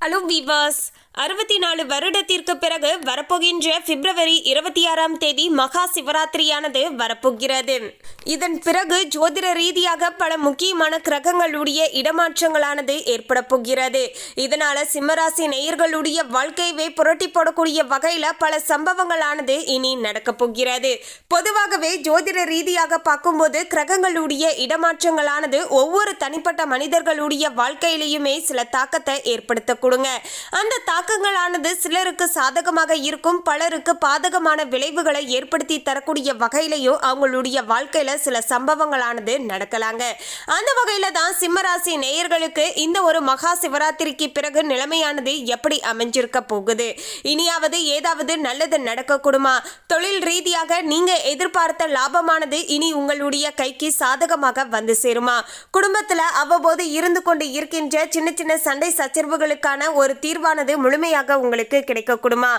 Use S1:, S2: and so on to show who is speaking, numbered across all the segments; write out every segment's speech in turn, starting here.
S1: Hello viewers, 64 வருடத்திற்கு பிறகு வரப்போகின்ற பிப்ரவரி 26ஆம் தேதி மகா சிவராத்திரியானது வரப்போகிறது. இதன் பிறகு ஜோதிட ரீதியாக பல முக்கியமான கிரகங்களுடைய இடமாற்றங்களானது ஏற்பட போகிறது. இதனால சிம்மராசி நேயர்களுடைய வாழ்க்கையவே புரட்டி போடக்கூடிய வகையில பல சம்பவங்களானது இனி நடக்க போகிறது. பொதுவாகவே ஜோதிட ரீதியாக பார்க்கும்போது கிரகங்களுடைய இடமாற்றங்களானது ஒவ்வொரு தனிப்பட்ட மனிதர்களுடைய வாழ்க்கையிலையுமே சில தாக்கத்தை ஏற்படுத்தக்கூடும். அந்த தாக்கங்களானது சிலருக்கு சாதகமாக இருக்கும், பலருக்கு பாதகமான விளைவுகளை ஏற்படுத்தி தரக்கூடிய வகையிலையும் அவங்களுடைய வாழ்க்கையில சில சம்பவங்களானது நடக்கலாங்க. அந்த வகையில தான் சிம்மராசி நேயர்களுக்கு இந்த ஒரு மகா சிவராத்திரிக்கு பிறகு நிலைமையானது எப்படி அமைஞ்சிருக்க போகுது, இனியாவது ஏதாவது நல்லது நடக்கக்கூடுமா, தொழில் ரீதியாக நீங்க எதிர்பார்த்த லாபமானது இனி உங்களுடைய கைக்கு சாதகமாக வந்து சேருமா, குடும்பத்துல அவ்வப்போது இருந்து கொண்டு இருக்கின்ற சின்ன சின்ன சண்டை சச்சரவுகளுக்கான ஒரு தீர்வானது முழுமையாக உங்களுக்கு கிடைக்கக்கூடுமா,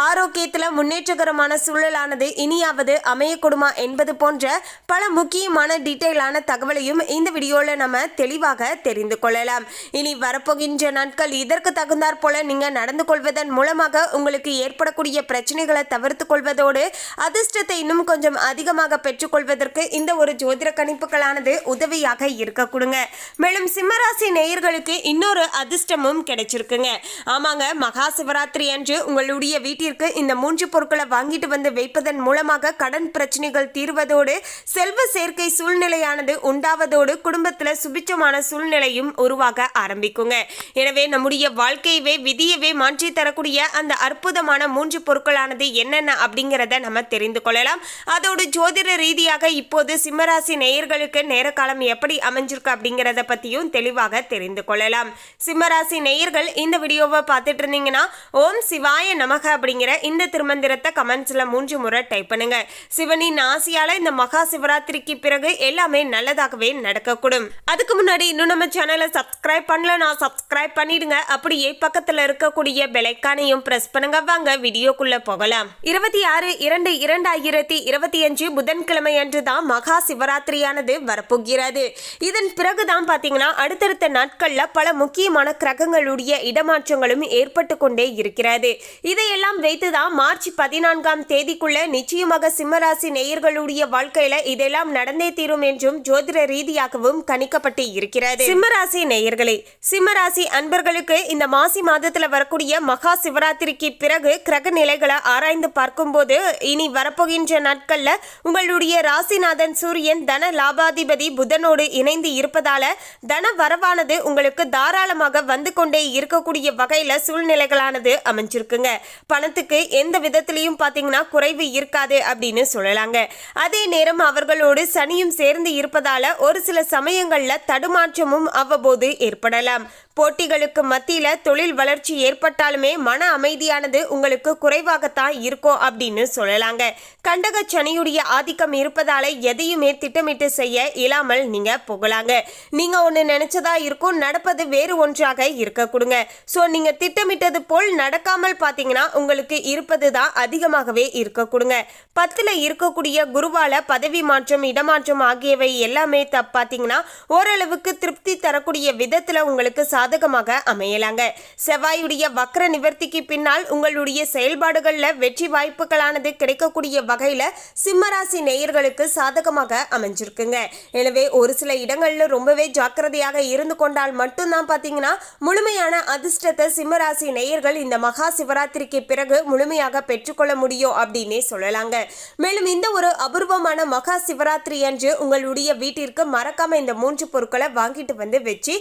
S1: ஆரோக்கியத்துல முன்னேற்றகரமான சூழலானது இனியாவது அமையக்கூடுமா என்பது போன்ற பல முக்கியமான டீட்டெயிலான தகவலையும் இந்த வீடியோல நம்ம தெளிவாக தெரிந்து கொள்ளலாம். இனி வரப்போகின்ற நாட்கள் இதற்கு தகுந்தாற் போல நீங்க நடந்து கொள்வதன் மூலமாக உங்களுக்கு ஏற்படக்கூடிய பிரச்சனைகளை தவிர்த்து கொள்வதோடு அதிர்ஷ்டத்தை இன்னும் கொஞ்சம் அதிகமாக பெற்றுக்கொள்வதற்கு இந்த ஒரு ஜோதிட கணிப்புகளானது உதவியாக இருக்க கொடுங்க. மேலும் சிம்மராசி நேயர்களுக்கு இன்னொரு அதிர்ஷ்டமும் கிடைச்சிருக்குங்க. ஆமாங்க, மகா சிவராத்திரி அன்று உங்களுடைய வீட்டிற்கு இந்த 3 பொருட்களை வாங்கிட்டு வந்து வைப்பதன் மூலமாக கடன் பிரச்சனைகள் தீர்வதோடு செல்வ சேர்க்கை சூழ்நிலையானது உண்டாவதோடு குடும்பத்துல சுபிட்சமான சூழ்நிலையும் உருவாக ஆரம்பிக்குங்க. எனவே நம்முடைய வாழ்க்கையவே விதியவே மாற்றி தரக்கூடிய அந்த அற்புதமான 3 பொருட்களானது என்னென்ன அப்படிங்கிறத நம்ம தெரிந்து கொள்ளலாம். அதோடு ஜோதிட ரீதியாக இப்போது சிம்மராசி நேயர்களுக்கு நேர காலம் எப்படி அமைஞ்சிருக்கு அப்படிங்கிறத பத்தியும் தெளிவாக தெரிந்து கொள்ளலாம். சிம்மராசி நேயர்கள் இந்த வீடியோவை பார்த்துட்டு இருந்தீங்கன்னா ஓம் சிவாய நமக அப்படிங்கிற இந்த திருமந்திரத்தை கமெண்ட்ஸ்ல 3 முறை டைப் பண்ணுங்க. சிவனின் ஆசியால இந்த மகா சிவராத்திரிக்கு பிறகு எல்லாமே நல்லதாகவே நடக்கக்கூடும். அதுக்கு முன்னாடி இன்னும் நம்ம சேனலை சப்ஸ்கிரைப் பண்ணலனா சப்ஸ்கிரைப் பண்ணிடுங்க. அப்படியே பக்கத்துல இருக்கக்கூடிய பெல் ஐகானையும் பிரஸ் பண்ணுங்க. வாங்க வீடியோக்குள்ள போகலாம். 26/2/2025 புதன்கிழமை அன்று தான் மகா சிவராத்திரியானது வரப்போகிறது. இதன் பிறகுதான் பாத்தீங்கன்னா அடுத்தடுத்த நாட்கள்ல பல முக்கியமான கிரகங்களுடைய இடமாற்றங்களும் ஏற்பட்டு கொண்டே இருக்கிறது. இதையெல்லாம் வைத்துதான் மார்ச் 14ஆம் தேதிக்குள்ள நிச்சயமாக சிம்மராசி நேயர்களுடைய வாழ்க்கையில இதெல்லாம் நடந்தே தீரும் என்றும் ஜோதிட ரீதியாகவும் கணிக்கப்பட்டு இருக்கிறது. சிம்மராசி நேயர்களே, சிம்மராசி அன்பர்களுக்கு இந்த மாசி மாதத்துல வரக்கூடிய மகா சிவராத்திரிக்கு பிறகு கிரக நிலைகளை ஆராய்ந்து பார்க்கும்போது இனி வரப்போகின்ற நாட்கள்ல உங்களுடைய ராசிநாதன் சூரியன் தன லாபாதிபதி புதனோடு இணைந்து இருப்பதால தன வரவானது உங்களுக்கு தாராளமாக வந்து கொண்டே இருக்கக்கூடிய வகையில சூழ்நிலைகளானது அமைஞ்சிருக்குங்க. பணத்துக்கு எந்த விதத்திலையும் பாத்தீங்கன்னா குறைவு இருக்காது அப்படின்னு சொல்லலாங்க. அதே நேரம் அவர்களோடு சனியும் சேர்ந்து இருப்பதால ஒரு சில சமயங்கள்ல தடுமாற்றமும் அவ்வப்போது ஏற்படலாம். போட்டிகளுக்கு மத்தியில தொழில் வளர்ச்சி ஏற்பட்டாலுமே மன அமைதியானது உங்களுக்கு குறைவாகத்தான் இருக்கும் அப்படின்னு சொல்லலாங்க. கண்டக சனியுடைய ஆதிக்கம் இருப்பதால எதையுமே திட்டமிட்டு செய்ய இயலாமல் நீங்க போகலாங்க. நீங்க ஒண்ணு நினைச்சதா இருக்கும், நடப்பது வேறு ஒன்றாக இருக்க கொடுங்க. சோ நீங்க திட்டமிட்டது போல் நடக்காமல் பாத்தீங்கன்னா உங்களுக்கு இருப்பது தான் அதிகமாகவே இருக்க கொடுங்க. 10ல இருக்கக்கூடிய குருவால பதவி மாற்றம் இடமாற்றம் ஆகியவை எல்லாமே பாத்தீங்கன்னா ஓரளவுக்கு திருப்தி தரக்கூடிய விதத்துல உங்களுக்கு சாதகமாக அமையலாங்க. செவ்வாயுடைய வக்ர நிவர்த்திக்கு பின்னால் உங்களுடைய செயல்பாடுகள்ல வெற்றி வாய்ப்புகளானது கிடைக்கக்கூடிய வகையில சிம்மராசி நேயர்களுக்கு சாதகமாக அமைஞ்சிருக்குங்க. எனவே ஒரு சில இடங்கள்ல ரொம்பவே ஜாக்கிரதையாக இருந்து கொண்டால் மட்டும்தான் பாத்தீங்கன்னா முழுமையான அதிர்ஷ்டத்தை சிம்மராசி நேயர்கள் இந்த மகா சிவராத்திரிக்கு பிறகு முழுமையாக பெற்றுக்கொள்ள முடியும் அப்படின்னே சொல்லலாங்க. மேலும் இந்த ஒரு அபூர்வமான மகா சிவராத்திரி அன்று உங்களுடைய வீட்டிற்கு மறக்காம இந்த 3 பொருட்களை வாங்கிட்டு வந்து வச்சு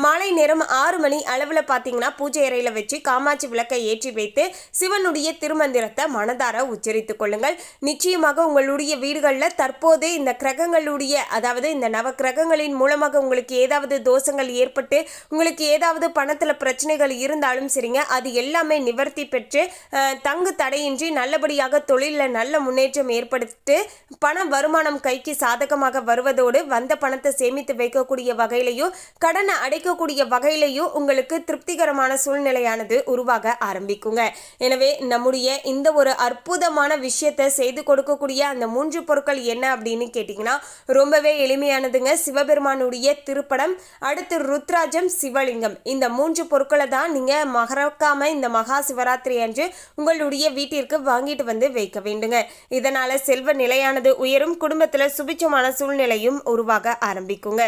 S1: மாலை நேரம் 6 மணி அளவுல பாத்தீங்கன்னா பூஜை அறையில வச்சு காமாட்சி விளக்கை ஏற்றி வைத்து சிவனுடைய திருமந்திரத்தை மனதார உச்சரித்துக் கொள்ளுங்கள். நிச்சயமாக உங்களுடைய வீடுகள்ல தற்போது இந்த கிரகங்களுடைய அதாவது இந்த நவ கிரகங்களின் மூலமாக உங்களுக்கு ஏதாவது தோஷங்கள் ஏற்பட்டு உங்களுக்கு ஏதாவது பணத்துல பிரச்சனைகள் இருந்தாலும் சரிங்க, அது எல்லாமே நிவர்த்தி பெற்று தங்கு தடையின்றி நல்லபடியாக தொழில நல்ல முன்னேற்றம் ஏற்படுத்தி பண வருமானம் கைக்கு சாதகமாக வருவதோடு வந்த பணத்தை சேமித்து வைக்கக்கூடிய வகையிலையும் கடனை அடைக்கக்கூடிய வகையில் வகையிலையும் உங்களுக்கு திருப்திகரமான சூழ்நிலையானது உருவாக ஆரம்பிக்குங்க. எனவே நம்முடைய இந்த ஒரு அற்புதமான விஷயத்தை செய்து கொடுக்கக்கூடிய அந்த 3 பொருட்கள் என்ன அப்படின்னு கேட்டீங்கன்னா ரொம்பவே எளிமையானதுங்க. சிவபெருமானுடைய திருப்படம், அடுத்து ருத்ராஜம், சிவலிங்கம், இந்த 3 பொருட்களை தான் நீங்க மறக்காம இந்த மகா சிவராத்திரி அன்று உங்களுடைய வீட்டிற்கு வாங்கிட்டு வந்து வைக்க வேண்டுங்க. இதனால செல்வ நிலையானது உயரும், குடும்பத்துல சுபிட்சமான சூழ்நிலையும் உருவாக ஆரம்பிக்குங்க.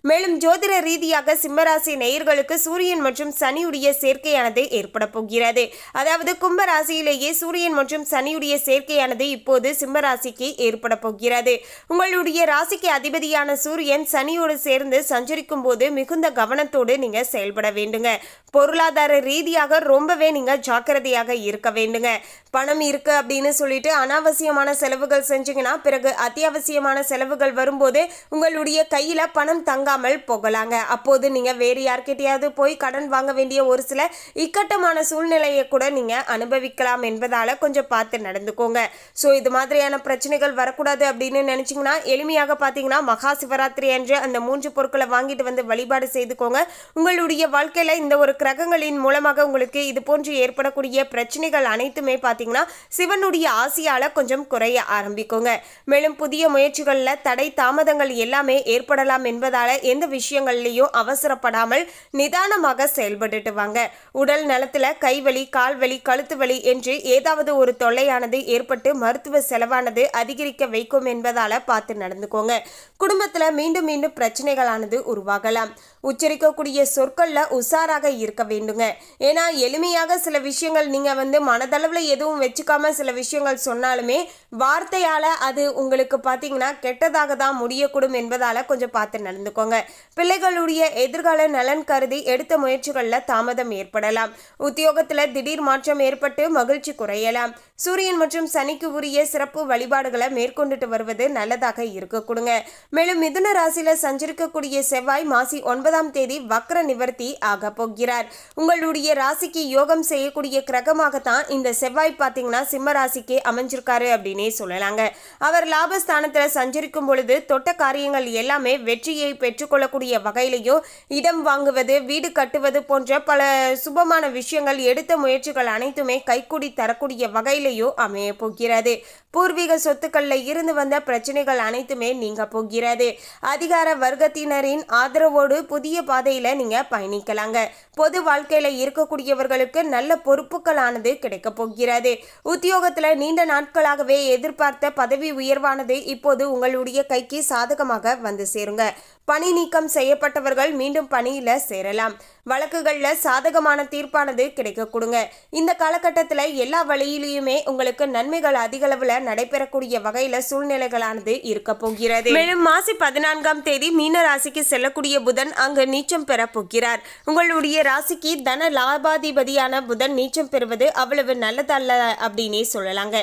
S1: மேலும் ஜோதிட ரீதியாக சிம்மராசி நேயர்களுக்கு சூரியன் மற்றும் சனியுடைய சேர்க்கையானது ஏற்பட போகிறது. அதாவது கும்பராசியிலேயே சூரியன் மற்றும் சனியுடைய சேர்க்கையானது இப்போது சிம்மராசிக்கு ஏற்பட போகிறது. உங்களுடைய ராசிக்கு அதிபதியான சூரியன் சனியோடு சேர்ந்து சஞ்சரிக்கும் போது மிகுந்த கவனத்தோடு நீங்க செயல்பட வேண்டுங்க. பொருளாதார ரீதியாக ரொம்பவே நீங்க ஜாக்கிரதையாக இருக்க வேண்டுங்க. பணம் இருக்கு அப்படின்னு சொல்லிட்டு அனாவசியமான செலவுகள் செஞ்சீங்கன்னா பிறகு அத்தியாவசியமான செலவுகள் வரும்போது உங்களுடைய கையில பணம் தங்காமல் போகலாங்க. அப்போது நீங்க வேறு யார்கிட்டயாவது போய் கடன் வாங்க வேண்டிய ஒரு சில இக்கட்டமான சூழ்நிலையை கூட நீங்க அனுபவிக்கலாம் என்பதால கொஞ்சம் பார்த்து நடந்துக்கோங்க. ஸோ இது மாதிரியான பிரச்சனைகள் வரக்கூடாது அப்படின்னு நினைச்சீங்கன்னா எளிமையாக பார்த்தீங்கன்னா மகா சிவராத்திரி அன்று அந்த 3 பொருட்களை வாங்கிட்டு வந்து வழிபாடு செய்துக்கோங்க. உங்களுடைய வாழ்க்கையில இந்த ஒரு கிரகங்களின் மூலமாக உங்களுக்கு இது போன்று ஏற்படக்கூடிய பிரச்சனைகள் அனைத்துமே பார்த்தீங்கன்னா சிவனுடைய ஆசியால கொஞ்சம் குறைய ஆரம்பிக்குங்க. மேலும் புதிய முயற்சிகளில் தடை தாமதங்கள் எல்லாமே ஏற்படலாம் என்பதால எந்த விஷயங்கள்லையும் அவசரப்படாமல் நிதானமாக செயல்பட்டுட்டு வாங்க. உடல் நலத்துல கைவலி, கால்வலி, கழுத்து வலி என்று ஏதாவது ஒரு தொல்லையானது ஏற்பட்டு மருத்துவ செலவானது அதிகரிக்க வைக்கும் என்பதால பார்த்து நடந்துக்கோங்க. குடும்பத்துல மீண்டும் மீண்டும் பிரச்சனைகளானது உருவாகலாம். உச்சரிக்கக்கூடிய சொற்கள்ல உஷாராக இருக்க வேண்டுங்க. ஏன்னா எளிமையாக சில விஷயங்கள் நீங்க மனதளவுல எதுவும் வச்சுக்காம சில விஷயங்கள் சொன்னாலுமே வார்த்தையால அது உங்களுக்கு பாத்தீங்கன்னா கெட்டதாக தான் முடியக்கூடும் என்பதால கொஞ்சம் பார்த்து நடந்துக்கோங்க. பிள்ளைகளுடைய எதிர்கால நலன் கருதி எடுத்த முயற்சிகள்ல தாமதம் ஏற்படலாம். உத்தியோகத்துல திடீர் மாற்றம் ஏற்பட்டு மகிழ்ச்சி குறையலாம். சூரியன் மற்றும் சனிக்கு உரிய சிறப்பு வழிபாடுகளை மேற்கொண்டுட்டு வருவது நல்லதாக இருக்க கொடுங்க. மேலும் மிதுன ராசியில சஞ்சரிக்கக்கூடிய செவ்வாய் மாசி 9ஆம் தேதி வக்ர நிவர்த்தி ஆக போகிறார். உங்களுடைய ராசிக்கு யோகம் செய்யக்கூடிய கிரகமாகத்தான் இந்த செவ்வாய் பார்த்தீங்கன்னா சிம்ம ராசிக்கு அமைஞ்சிருக்காரு அப்படின்னே சொல்லலாங்க. அவர் லாபஸ்தானத்தில் சஞ்சரிக்கும் பொழுது தொட்ட காரியங்கள் எல்லாமே வெற்றியை பெற்றுக்கொள்ளக்கூடிய வகையிலையும் இடம் வாங்குவது, வீடு கட்டுவது போன்ற பல சுபமான விஷயங்கள் எடுத்த முயற்சிகள் அனைத்துமே கைக்கூடி தரக்கூடிய வகையிலையும் அமைய போகிறது. பூர்வீக சொத்துக்கள்ல இருந்து வந்த பிரச்சனைகள் அனைத்துமே நீங்க போகிறது. அதிகார வர்க்கத்தினரின் ஆதரவோடு புதிய பாதையில நீங்க பயணிக்கலாங்க. பொது வாழ்க்கையில இருக்கக்கூடியவர்களுக்கு நல்ல பொறுப்புகளானது கிடைக்க போகிறது. உத்தியோகத்துல நீண்ட நாட்களாகவே எதிர்பார்த்த பதவி உயர்வானது இப்போது உங்களுடைய கைக்கு சாதகமாக வந்து சேருங்க. பணி நீக்கம் செய்யப்பட்டவர்கள் மீண்டும் பணியில சேரலாம். வழக்குகள்ல சாதகமான தீர்ப்பானது கிடைக்க கொடுங்க. இந்த காலகட்டத்துல எல்லா வழியிலுமே உங்களுக்கு நன்மைகள் அதிக அளவுல நடைபெறக்கூடிய வகையில சூழ்நிலைகளானது இருக்க போகிறது. மேலும் மாசி 14ஆம் தேதி மீன ராசிக்கு செல்லக்கூடிய புதன் அங்கு நீச்சம் பெற போகிறார். உங்களுடைய ராசிக்கு தன லாபாதிபதியான புதன் நீச்சம் பெறுவது அவ்வளவு நல்லதல்ல அப்படின்னே சொல்லலாங்க.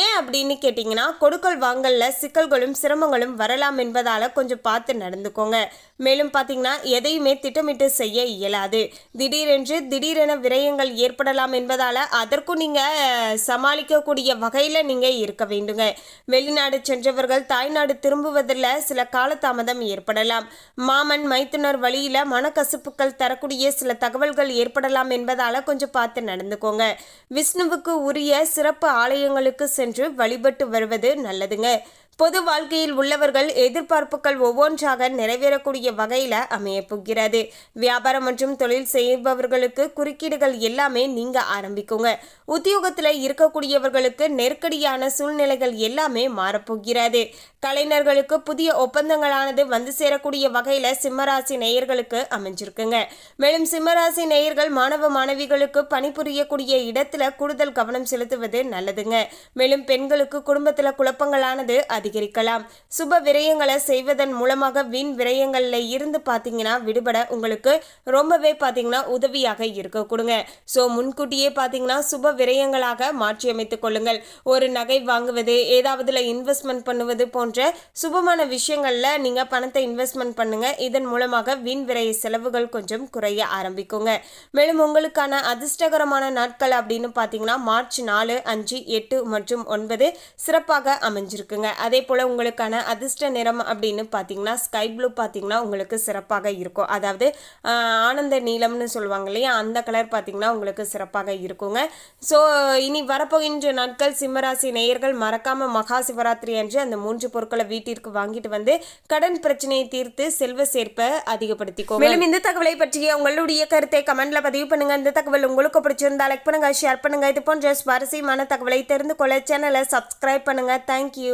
S1: ஏன் அப்படின்னு கேட்டீங்கன்னா கொடுக்கல் வாங்கல்ல சிக்கல்களும் சிரமங்களும் வரலாம் என்பதால கொஞ்சம் பார்த்து நடந்துக்கோங்க. மேலும் பார்த்தீங்கன்னா எதையுமே திட்டமிட்டு செய்ய இயலாது. திடீரென விரயங்கள் ஏற்படலாம் என்பதால அதற்கும் நீங்க சமாளிக்கக்கூடிய வகையில நீங்க இருக்க வேண்டுங்க. வெளிநாடு சென்றவர்கள் தாய்நாடு திரும்புவதில் சில காலதாமதம் ஏற்படலாம். மாமன் மைத்துனர் வழியில மனக்கசப்புகள் தரக்கூடிய சில தகவல்கள் ஏற்படலாம் என்பதால கொஞ்சம் பார்த்து நடந்துக்கோங்க. விஷ்ணுவுக்கு உரிய சிறப்பு ஆலயங்களுக்கு சென்று வழிபட்டு வருவது நல்லதுங்க. பொது வாழ்க்கையில் உள்ளவர்கள் எதிர்பார்ப்புகள் ஒவ்வொன்றாக நிறைவேறக்கூடிய வகையில அமைய போகிறது. வியாபாரம் மற்றும் தொழில் செய்பவர்களுக்கு குறுக்கீடுகள் எல்லாமே நீங்க ஆரம்பிக்குங்க. உத்தியோகத்துல இருக்கக்கூடியவர்களுக்கு நெருக்கடியான சூழ்நிலைகள் எல்லாமே மாறப்போகிறது. கலைஞர்களுக்கு புதிய ஒப்பந்தங்களானது வந்து சேரக்கூடிய வகையில சிம்மராசி நேயர்களுக்கு அமைஞ்சிருக்குங்க. மேலும் சிம்மராசி நேயர்கள் மாணவ மாணவிகளுக்கு பணிபுரியக்கூடிய இடத்துல கூடுதல் கவனம் செலுத்துவது நல்லதுங்க. மேலும் பெண்களுக்கு குடும்பத்துல குழப்பங்களானது அதிகரிக்கலாம். சுப விரயங்களை செய்வதன் மூலமாக வீண் விரயங்கள்ல இருந்து பாத்தீங்கன்னா விடுபட உங்களுக்கு ரொம்பவே பாத்தீங்கன்னா உதவியாக இருக்க கொடுங்க. ஸோ முன்கூட்டியே பாத்தீங்கன்னா சுப விரயங்களாக மாற்றி அமைத்துக் கொள்ளுங்கள். ஒரு நகை வாங்குவது, ஏதாவதுல இன்வெஸ்ட்மெண்ட் பண்ணுவது போன்ற சுபமான விஷயங்கள்ல நீங்க பணத்தை இன்வெஸ்ட்மெண்ட் பண்ணுங்க. இதன் மூலமாக வீண் விரைய செலவுகள் கொஞ்சம் குறைய ஆரம்பிக்குங்க. மேலும் உங்களுக்கான அதிர்ஷ்டகரமான நாட்கள் அப்படின்னு பாத்தீங்கன்னா மார்ச் 4, 5, 8 மற்றும் 9 சிறப்பாக அமைஞ்சிருக்குங்க. அதே அதே போல் உங்களுக்கான அதிர்ஷ்ட நிறம் அப்படின்னு பார்த்தீங்கன்னா ஸ்கை ப்ளூ பார்த்தீங்கன்னா உங்களுக்கு சிறப்பாக இருக்கும். அதாவது ஆனந்த நீலம்னு சொல்லுவாங்க இல்லையா, அந்த கலர் பார்த்தீங்கன்னா உங்களுக்கு சிறப்பாக இருக்குங்க. ஸோ இனி வரப்போகின்ற நாட்கள் சிம்மராசி நேயர்கள் மறக்காம மகா சிவராத்திரி அன்று அந்த 3 பொருட்களை வீட்டிற்கு வாங்கிட்டு வந்து கடன் பிரச்சனையை தீர்த்து செல்வ சேர்ப்பை அதிகப்படுத்திக்கோங்க. மேலும் இந்த தகவலை பற்றிய உங்களுடைய கருத்தை கமெண்ட்ல பதிவு பண்ணுங்க. இந்த தகவல் உங்களுக்கு பிடிச்சிருந்தா லைக் பண்ணுங்க, ஷேர் பண்ணுங்க. இது போன்ற சுவாரஸ்யமான தகவலை தெரிந்து கொள்ள சேனலை சப்ஸ்கிரைப் பண்ணுங்க. தேங்க்யூ.